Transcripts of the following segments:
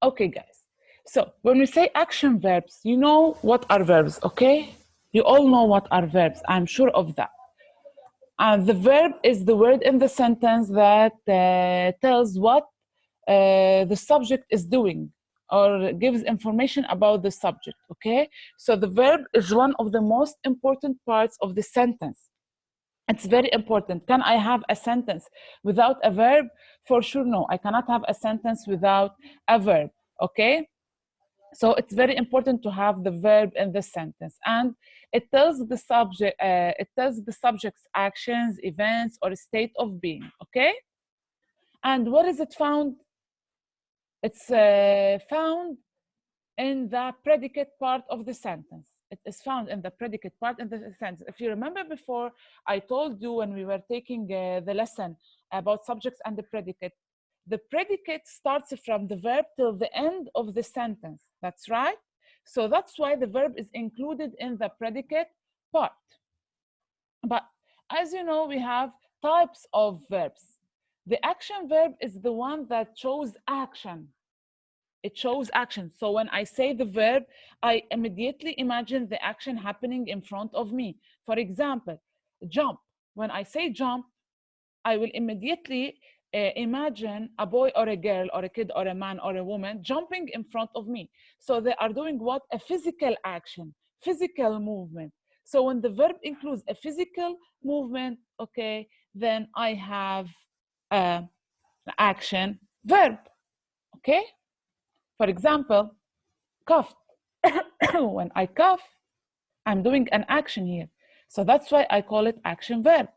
Okay, guys. So when we say action verbs, you know what are verbs, okay? You all know what are verbs. I'm sure of that. And the verb is the word in the sentence that tells what the subject is doing or gives information about the subject, okay? So the verb is one of the most important parts of the sentence. It's very important. Can I have a sentence without a verb? For sure, no. I cannot have a sentence without a verb, okay? So it's very important to have the verb in the sentence, and it tells the subject, it tells the subject's actions, events, or state of being, okay? And where is it found? It's found in the predicate part of the sentence. It is found in the predicate part in the sentence. If you remember before, I told you when we were taking the lesson about subjects and the predicate starts from the verb till the end of the sentence. That's right. So that's why the verb is included in the predicate part. But as you know, we have types of verbs. The action verb is the one that shows action. It shows action. So when I say the verb, I immediately imagine the action happening in front of me. For example, jump. When I say jump, I will immediately imagine a boy or a girl or a kid or a man or a woman jumping in front of me. So they are doing what? A physical action, physical movement. So when the verb includes a physical movement, okay, then I have an action verb, okay? For example, cough. When I cough, I'm doing an action here. So that's why I call it action verb.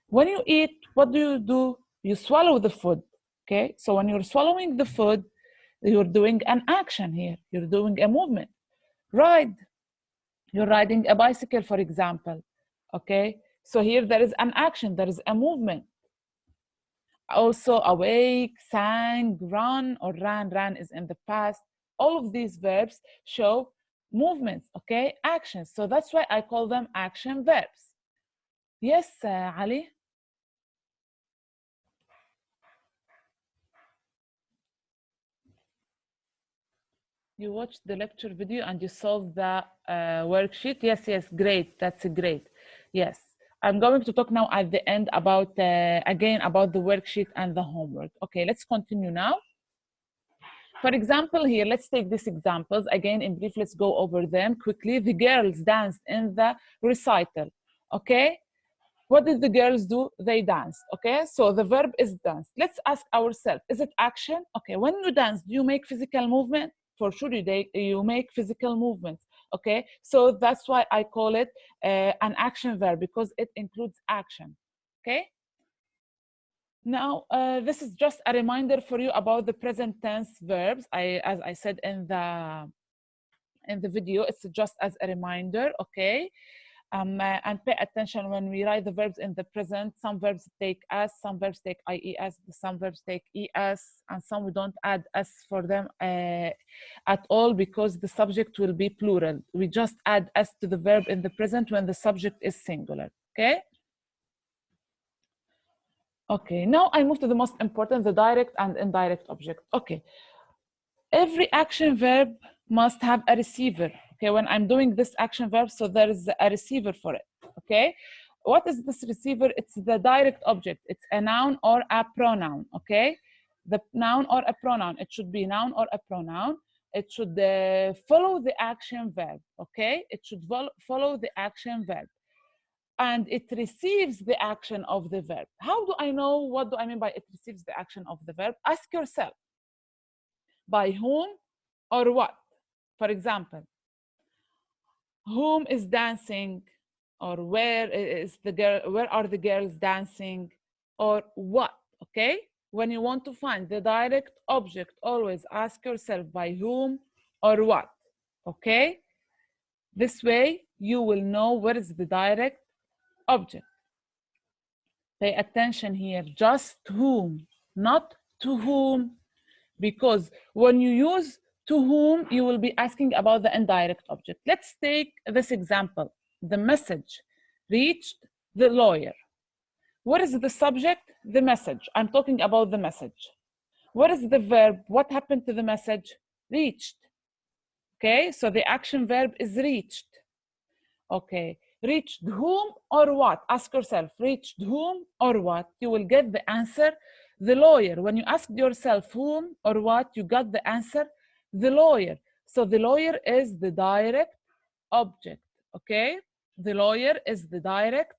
When you eat, what do? You swallow the food, okay? So when you're swallowing the food, you're doing an action here. You're doing a movement. Ride. You're riding a bicycle, for example, okay? So here there is an action, there is a movement. Also, awake, sang, run, or ran is in the past. All of these verbs show movements, okay? Actions. So that's why I call them action verbs. Yes, Ali? You watched the lecture video and you solved the worksheet? Yes, great. That's great. Yes. I'm going to talk now at the end about, again, about the worksheet and the homework. Okay, let's continue now. For example, here, let's take these examples. Again, in brief, let's go over them quickly. The girls danced in the recital, okay? What did the girls do? They danced, okay? So the verb is dance. Let's ask ourselves, is it action? Okay, when you dance, do you make physical movement? For sure you make physical movements, okay? So that's why I call it an action verb, because it includes action, okay? Now, this is just a reminder for you about the present tense verbs. As I said in the video, it's just as a reminder, okay? And pay attention when we write the verbs in the present. Some verbs take s, some verbs take ies, some verbs take es, and some we don't add s for them at all, because the subject will be plural. We just add s to the verb in the present when the subject is singular, okay? Okay, now I move to the most important, the direct and indirect object. Okay, every action verb must have a receiver. Okay, when I'm doing this action verb, so there is a receiver for it. Okay, what is this receiver? It's the direct object. It's a noun or a pronoun. Okay, the noun or a pronoun. It should be noun or a pronoun. It should follow the action verb. Okay, it should follow the action verb. And it receives the action of the verb. How do I know? What do I mean by it receives the action of the verb? Ask yourself, by whom or what? For example, whom is dancing, or where is the girl, where are the girls dancing, or what? Okay, when you want to find the direct object, always ask yourself by whom or what. Okay, this way you will know where is the direct object. Pay attention here, just whom, not to whom, because when you use to whom, you will be asking about the indirect object. Let's take this example. The message reached the lawyer. What is the subject? The message. I'm talking about the message. What is the verb? What happened to the message? Reached. Okay, so the action verb is reached. Okay, reached whom or what? Ask yourself, reached whom or what? You will get the answer, the lawyer. When you ask yourself whom or what, you got the answer, the lawyer. So the lawyer is the direct object, okay? The lawyer is the direct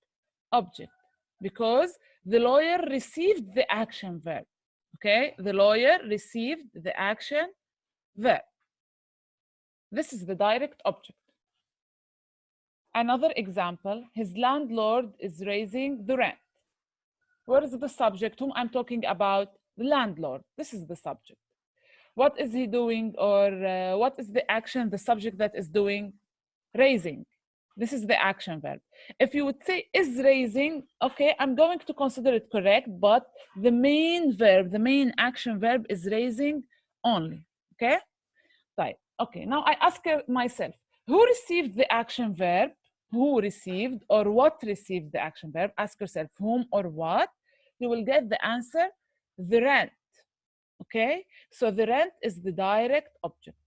object because the lawyer received the action verb, okay? The lawyer received the action verb. This is the direct object. Another example, his landlord is raising the rent. Where is the subject? Whom I'm talking about? The landlord. This is the subject. What is he doing, or what is the action, the subject that is doing? Raising. This is the action verb. If you would say is raising, okay, I'm going to consider it correct, but the main verb, the main action verb is raising only, okay? Right. Okay, now I ask myself, who received the action verb? Who received or what received the action verb? Ask yourself whom or what. You will get the answer, the rent. Okay, so the rent is the direct object.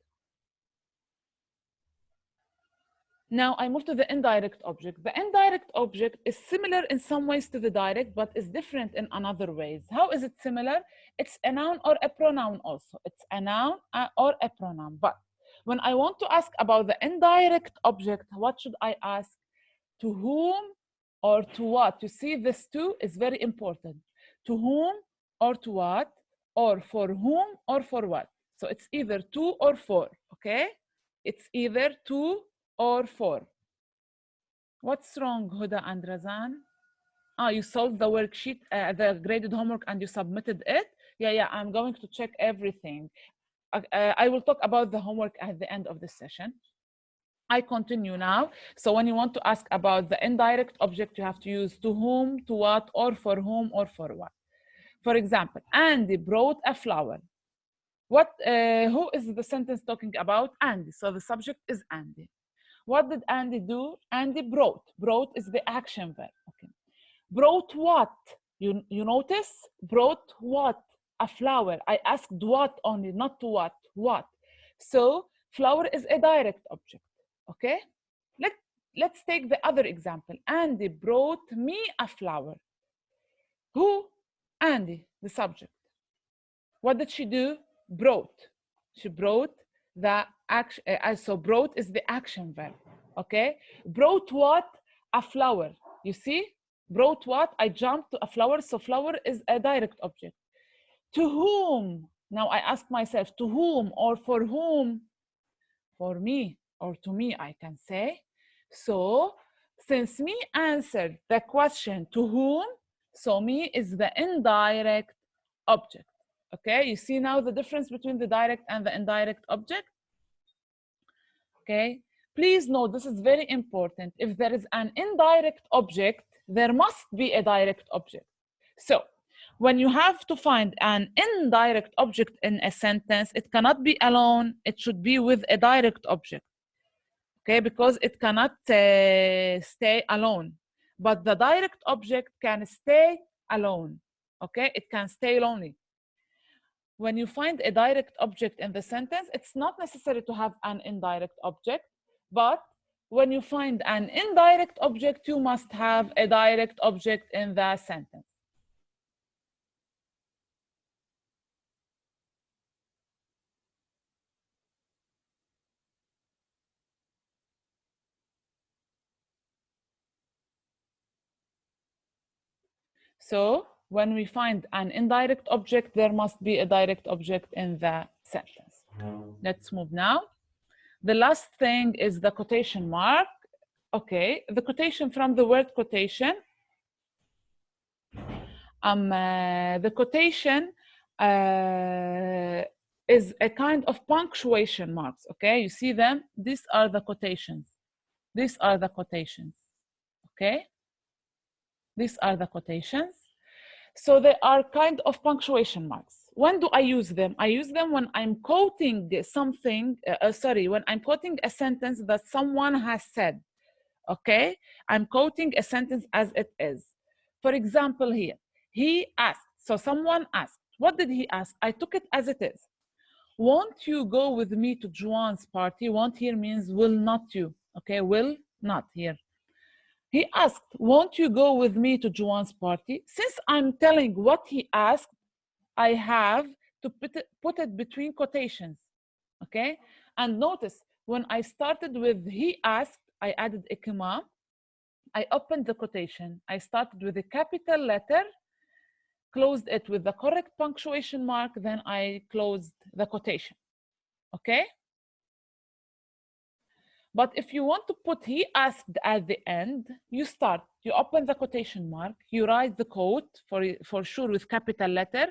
Now I move to the indirect object. The indirect object is similar in some ways to the direct, but is different in another ways. How is it similar? It's a noun or a pronoun also. It's a noun or a pronoun. But when I want to ask about the indirect object, what should I ask? To whom or to what? You see, this to is very important. To whom or to what? Or for whom or for what? So it's either to or for, okay? It's either to or for. What's wrong, Huda and Razan? Ah, you solved the worksheet, the graded homework, and you submitted it? Yeah, I'm going to check everything. I will talk about the homework at the end of the session. I continue now. So when you want to ask about the indirect object, you have to use to whom, to what, or for whom, or for what. For example, Andy brought a flower. What? Who is the sentence talking about? Andy. So the subject is Andy. What did Andy do? Andy brought. Brought is the action verb. Okay. Brought what? You notice? Brought what? A flower. I asked what only, not to what. What? So flower is a direct object. Okay? Let's take the other example. Andy brought me a flower. Who? Andy, the subject. What did she do? Brought. She brought the action. So brought is the action verb. Okay? Brought what? A flower. You see? Brought what? I jumped to a flower. So flower is a direct object. To whom? Now I ask myself, to whom or for whom? For me or to me, I can say. So since me answered the question to whom, so me is the indirect object. Okay, you see now the difference between the direct and the indirect object? Okay, please note this is very important. If there is an indirect object, there must be a direct object. So when you have to find an indirect object in a sentence, it cannot be alone, it should be with a direct object. Okay, because it cannot stay alone. But the direct object can stay alone. Okay, it can stay lonely. When you find a direct object in the sentence, it's not necessary to have an indirect object, but when you find an indirect object, you must have a direct object in the sentence. So when we find an indirect object, there must be a direct object in the sentence. Let's move now. The last thing is the quotation mark. Okay, the quotation from the word quotation. The quotation is a kind of punctuation marks. Okay, you see them? These are the quotations. These are the quotations. Okay, these are the quotations. So they are kind of punctuation marks. When do I use them? I use them when I'm quoting something, when I'm quoting a sentence that someone has said, okay? I'm quoting a sentence as it is. For example here, he asked, so someone asked, What did he ask? I took it as it is. Won't you go with me to Juan's party? Won't here means will not you. Okay, will not here. He asked, won't you go with me to Juan's party? Since I'm telling what he asked, I have to put it between quotations. Okay, and notice when I started with he asked, I added a comma. I opened the quotation. I started with a capital letter, closed it with the correct punctuation mark, then I closed the quotation. Okay? But if you want to put he asked at the end, you start, you open the quotation mark, you write the quote for sure with capital letter,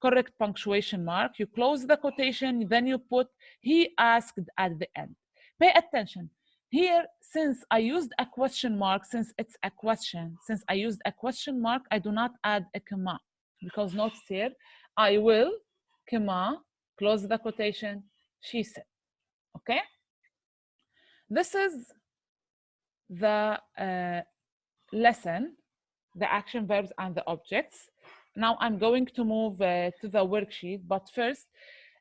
correct punctuation mark, you close the quotation, then you put he asked at the end. Pay attention. Here, since I used a question mark, since it's a question, since I used a question mark, I do not add a comma, because notice here, I will, comma, close the quotation, she said, okay? This is the lesson, the action verbs and the objects. Now I'm going to move to the worksheet, but first,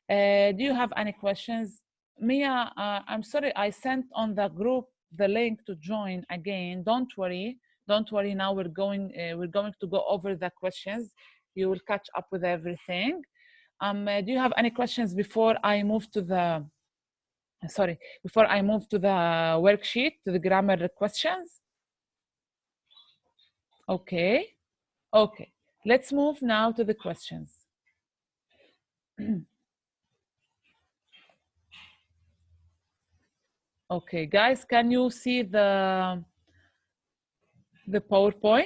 do you have any questions? Mia, I'm sorry, I sent on the group the link to join again. Don't worry. Now we're going to go over the questions. You will catch up with everything. Do you have any questions before I move to the worksheet, to the grammar questions? Okay. Let's move now to the questions. Okay, guys, can you see the PowerPoint?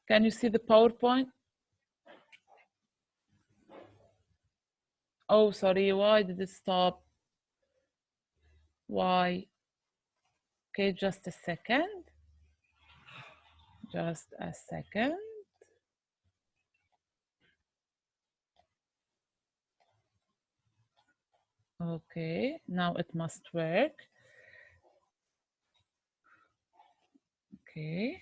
Can you see the PowerPoint? Oh, sorry, why did it stop? Why? Okay, just a second. Just a second. Okay, now it must work. Okay.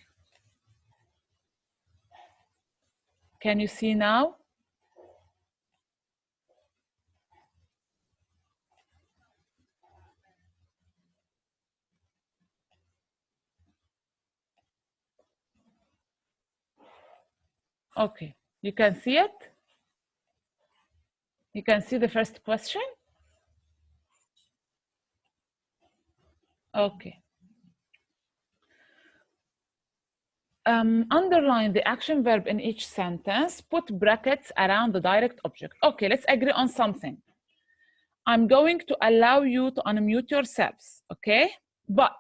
Can you see now? Okay, you can see it? You can see the first question? Okay. Underline the action verb in each sentence, put brackets around the direct object. Okay, let's agree on something. I'm going to allow you to unmute yourselves, okay? But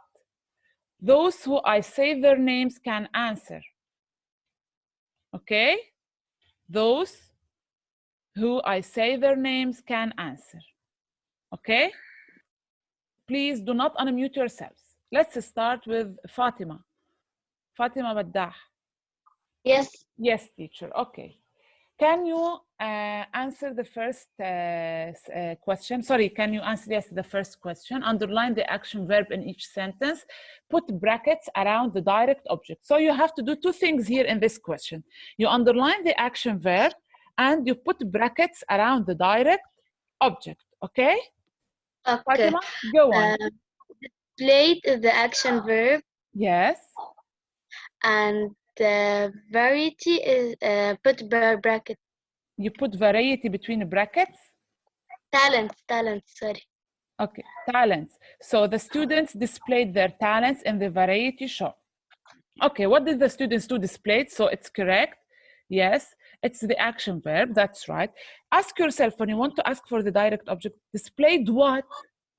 those who I say their names can answer, okay? Those who I say their names can answer, okay? Please do not unmute yourselves. Let's start with Fatima. Fatima Baddah. Yes. Yes, teacher, okay. Can you answer the first question? Sorry, can you answer yes the first question? Underline the action verb in each sentence. Put brackets around the direct object. So you have to do two things here in this question. You underline the action verb and you put brackets around the direct object. Okay? Okay. Fatima, go on. Displayed the action verb. Yes. And the variety is put bracket. You put variety between brackets? Talents, sorry. Okay, talents. So the students displayed their talents in the variety show. Okay, what did the students do? Displayed, so it's correct. Yes, it's the action verb, that's right. Ask yourself when you want to ask for the direct object, displayed what?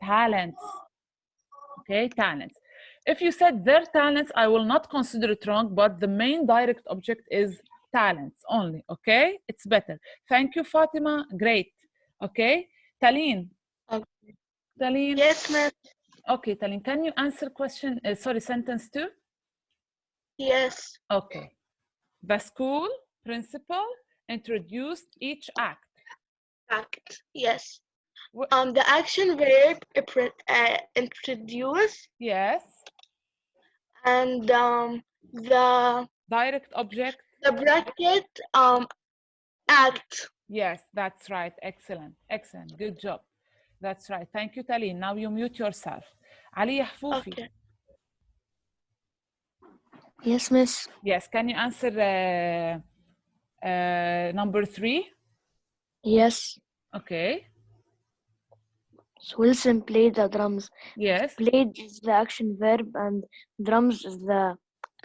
Talents. Okay, talents. If you said their talents, I will not consider it wrong, but the main direct object is talents only, okay? It's better. Thank you, Fatima. Great. Okay, Taline. Okay. Taline. Yes, ma'am. Okay, Taline, can you answer question, sentence 2? Yes. Okay. The school principal introduced each act. Act, yes. The action verb introduce. Yes. And the Direct object. The bracket, act. Yes, that's right. Excellent. Excellent. Good job. That's right. Thank you, Taline. Now you mute yourself. Ali Yahfoufi. Okay. Yes, miss. Yes, can you answer number 3? Yes. Okay. So Wilson played the drums. Yes. Played is the action verb and drums is the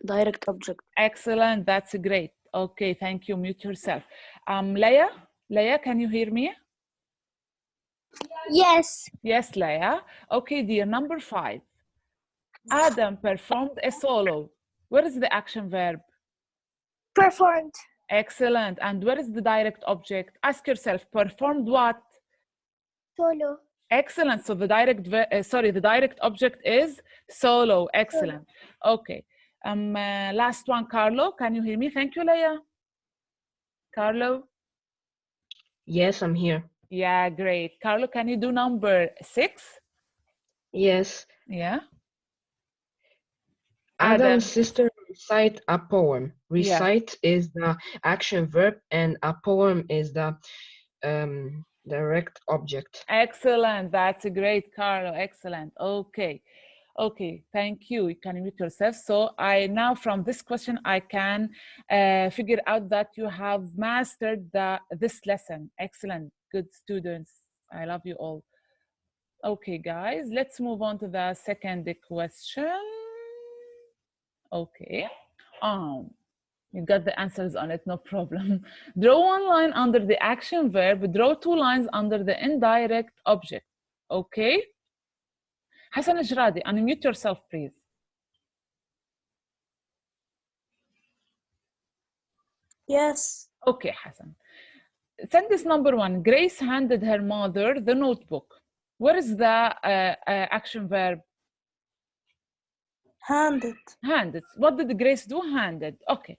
direct object. Excellent. That's great. Okay, thank you. Mute yourself. Leia? Leia, can you hear me? Yes. Yes, Leia. Okay, dear. Number 5. Adam performed a solo. Where is the action verb? Performed. Excellent. And where is the direct object? Ask yourself, performed what? Solo. Excellent. So the the direct object is solo. Excellent. Okay. Last one, Carlo. Can you hear me? Thank you, Leia. Carlo? Yes, I'm here. Yeah, great. Carlo, can you do number 6? Yes. Yeah. Adam's sister recite a poem. Yeah. Recite is the action verb and a poem is the direct object. Excellent. That's great, Carlo. Excellent. Okay. Okay, thank you. You can mute yourself. So I now from this question, I can figure out that you have mastered this lesson. Excellent. Good students. I love you all. Okay, guys, let's move on to the second question. Okay. You got the answers on it, no problem. Draw one line under the action verb, draw 2 lines under the indirect object. Okay? Hassan Ajradi, unmute yourself, please. Yes. Okay, Hassan. Sentence number 1, Grace handed her mother the notebook. Where is the action verb? Handed. Handed. What did Grace do? Handed. Okay.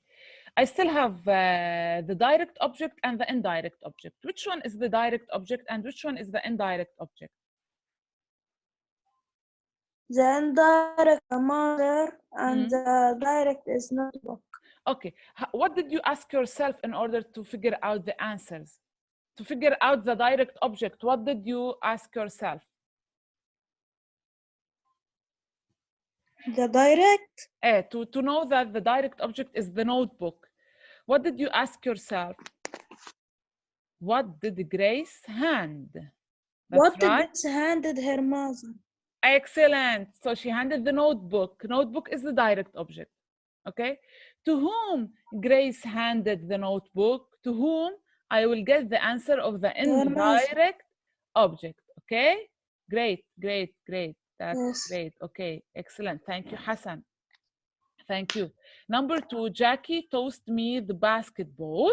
I still have the direct object and the indirect object. Which one is the direct object and which one is the indirect object? The indirect mother and the direct is notebook. Okay. What did you ask yourself in order to figure out the answers? To figure out the direct object, what did you ask yourself? The direct? To know that the direct object is the notebook. What did you ask yourself? What did Grace hand? What did Grace handed her mother? Excellent. So she handed the notebook. Notebook is the direct object. Okay. To whom Grace handed the notebook? To whom? I will get the answer of the indirect object. Okay. Great, great, great. That's great. Okay. Excellent. Thank you, Hassan. Thank you. Number 2, Jackie tossed me the basketball.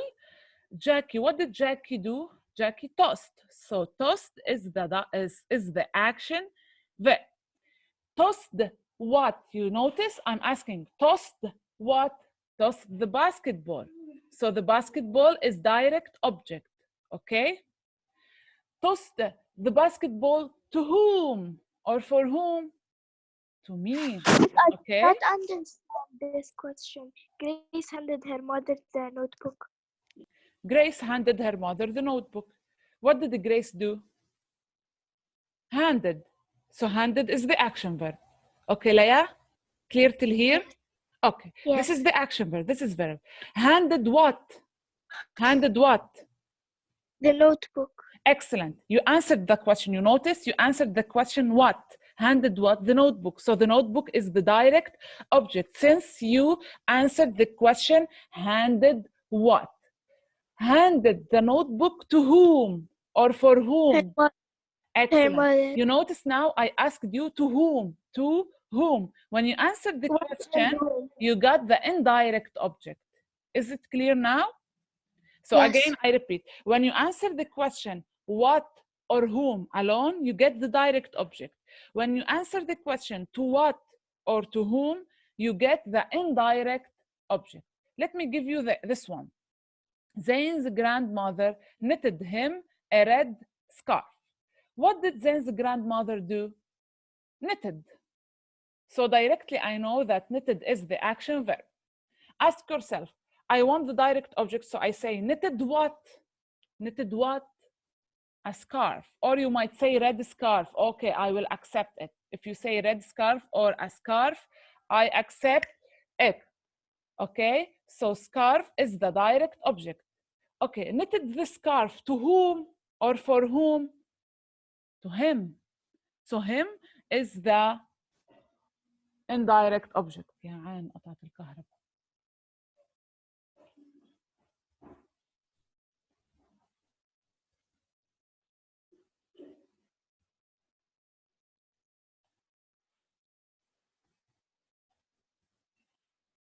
Jackie, what did Jackie do? Jackie tossed. So tossed is the action verb. Tossed what? You notice I'm asking tossed what? Tossed the basketball. So the basketball is direct object. Okay. Tossed the basketball to whom or for whom? To me. Okay. I don't understand this question. Grace handed her mother the notebook. Grace handed her mother the notebook. What did Grace do? Handed. So handed is the action verb. Okay, Leia? Clear till here? Okay. Yes. This is the action verb. This is verb. Handed what? Handed what? The notebook. Excellent. You answered the question. You notice you answered the question what? Handed what? The notebook. So the notebook is the direct object. Since you answered the question, handed what? Handed the notebook to whom or for whom? Excellent. You notice now I asked you to whom? To whom? When you answered the question, you got the indirect object. Is it clear now? So yes. Again, I repeat. When you answer the question, what or whom alone, you get the direct object. When you answer the question, to what or to whom, you get the indirect object. Let me give you this one. Zain's grandmother knitted him a red scarf. What did Zain's grandmother do? Knitted. So directly I know that knitted is the action verb. Ask yourself, I want the direct object, so I say knitted what? Knitted what? A scarf. Or you might say red scarf. Okay, I will accept it. If you say red scarf or a scarf, I accept it. Okay, so scarf is the direct object. Okay, knitted the scarf to whom or for whom? To him. So him is the indirect object. يا عين قطعت الكهرباء.